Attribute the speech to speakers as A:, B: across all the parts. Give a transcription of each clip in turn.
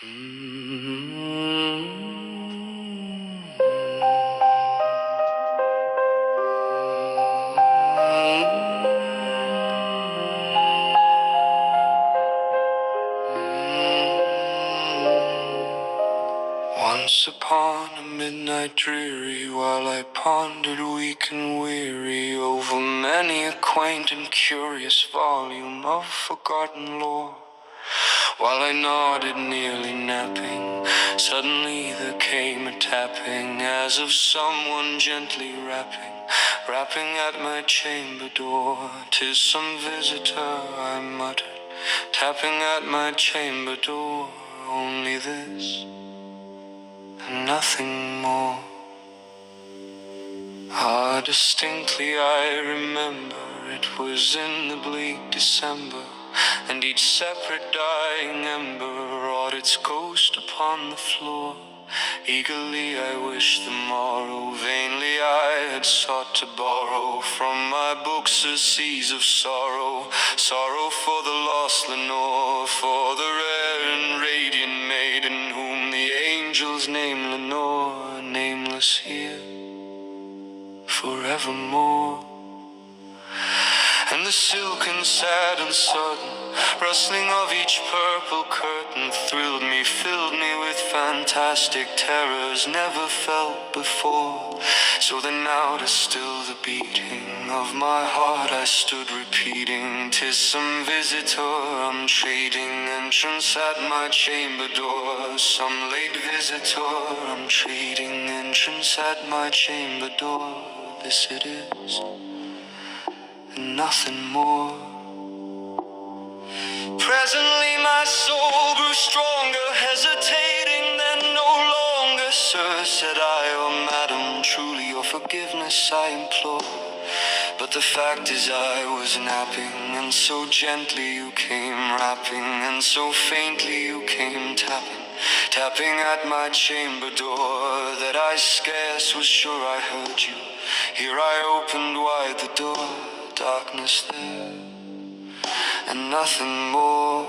A: Once upon a midnight dreary, while I pondered weak and weary over many a quaint and curious volume of forgotten lore, while I nodded nearly napping, suddenly there came a tapping, as of someone gently rapping at my chamber door. "'Tis some visitor," I muttered, tapping at my chamber door. Only this and nothing more. Ah, distinctly I remember it was in the bleak December, and each separate dying ember wrought its ghost upon the floor. Eagerly I wished the morrow, vainly I had sought to borrow from my books a seas of sorrow, sorrow for the lost Lenore, for the rare and radiant maiden whom the angels name Lenore, nameless here forevermore. And the silken, sad and sudden rustling of each purple curtain thrilled me, filled me with fantastic terrors never felt before. So then now to still the beating of my heart I stood repeating, "'Tis some visitor I'm trading entrance at my chamber door." Some late visitor I'm trading entrance at my chamber door. This it is and nothing more. Presently my soul grew stronger, hesitating then no longer. "Sir," said I, "or madam, truly your forgiveness I implore. But the fact is I was napping, and so gently you came rapping, and so faintly you came tapping at my chamber door, that I scarce was sure I heard you. Here I opened wide the door, darkness there and nothing more.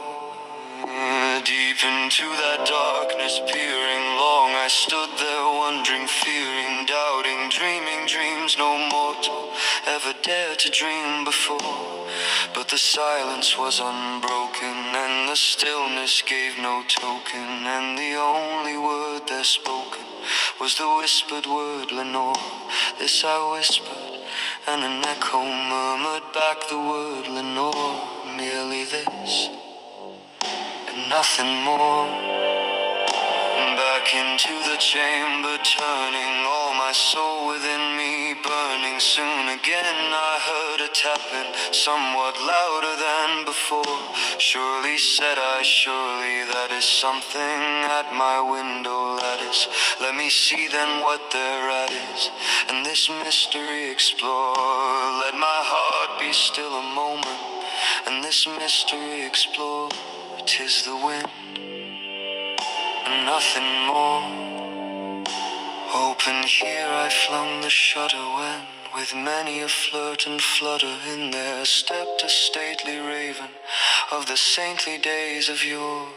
A: Deep into that darkness peering, long I stood there wondering, fearing, doubting, dreaming dreams no mortal ever dared to dream before. But the silence was unbroken, and the stillness gave no token, and the only word there spoken was the whispered word Lenore. This I whispered, and an echo murmured back the word Lenore. Merely this and nothing more. Back into the chamber turning, all my soul within me burning. Soon again I heard a tapping, somewhat louder than before. "Surely," said I, "surely that is something at my window lattice. Let me see then what thereat is, and this mystery explore. Let my heart be still a moment, and this mystery explore. 'Tis the wind and nothing more." Open here I flung the shutter when, with many a flirt and flutter in there, stepped a stately raven of the saintly days of yore.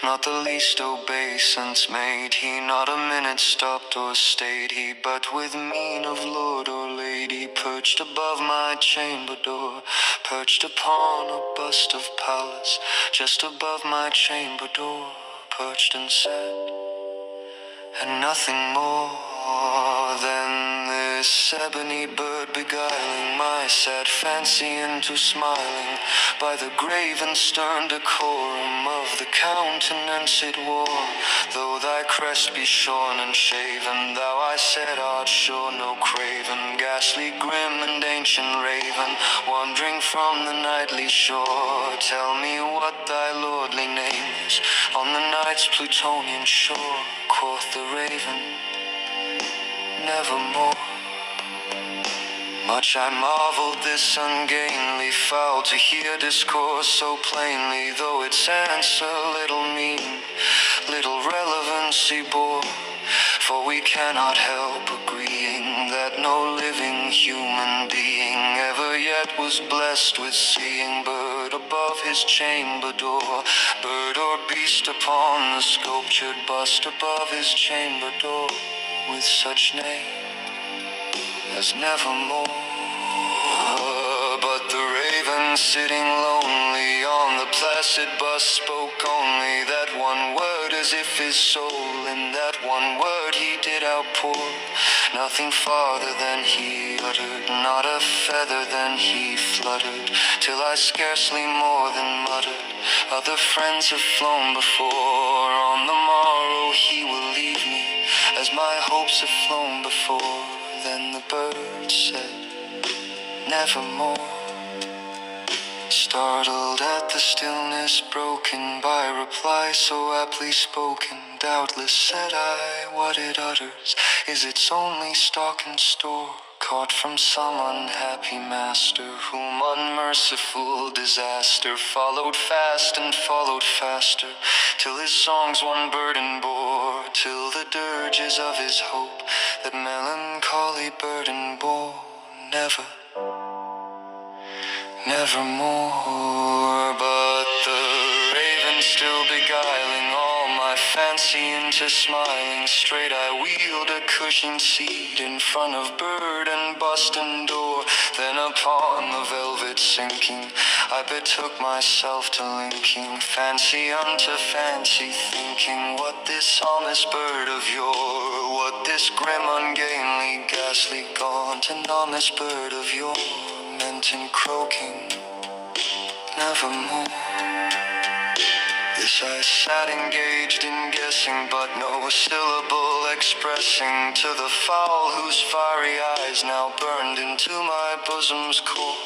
A: Not the least obeisance made he, not a minute stopped or stayed he, but with mien of lord or lady perched above my chamber door, perched upon a bust of Pallas, just above my chamber door, perched and said, and nothing more than this ebony bird beguiling my sad fancy into smiling, by the grave and stern decorum of the countenance it wore. "Though thy crest be shorn and shaven, thou," I said, "art sure no craven, ghastly, grim, and ancient raven, wandering from the nightly shore. Tell me what thy lordly name is on the night's Plutonian shore." Quoth the raven, "Nevermore." Much I marveled this ungainly fowl to hear discourse so plainly, though its answer little meaning, little relevancy bore. For we cannot help agreeing that no living human being ever yet was blessed with seeing bird above his chamber door, bird or beast upon the sculptured bust above his chamber door, with such name as Nevermore. But the raven sitting lonely on the placid bust spoke only that one word, as if his soul in that one word he did outpour. Nothing farther than he uttered, not a feather than he fluttered, till I scarcely more than muttered, other friends have flown before. On the morrow he will leave me, as my hopes have flown before. Then the bird said, Nevermore. Startled at the stillness broken by reply so aptly spoken, doubtless said I, what it utters is its only stock and store, caught from some unhappy master, whom unmerciful disaster followed fast and followed faster, till his songs one burden bore, till the dirges of his hope that melancholy burden bore. Nevermore. But the raven still beguiling all my fancy into smiling, straight I wheeled a cushioned seat in front of bird and bust and door. Then upon the velvet sinking, I betook myself to linking fancy unto fancy, thinking what this ominous bird of yore, what this grim, ungainly, ghastly, gaunt, and ominous bird of yore meant in croaking Nevermore. This I sat engaged in guessing, but no syllable expressing to the fowl whose fiery eyes now burned into my bosom's core.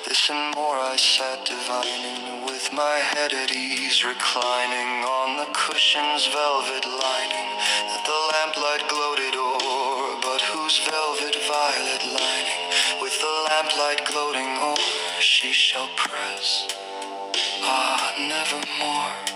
A: This and more I sat divining, with my head at ease reclining on the cushion's velvet lining, that the lamplight gloated o'er, but whose velvet violet lining with the lamplight gloating o'er she shall press, ah, nevermore.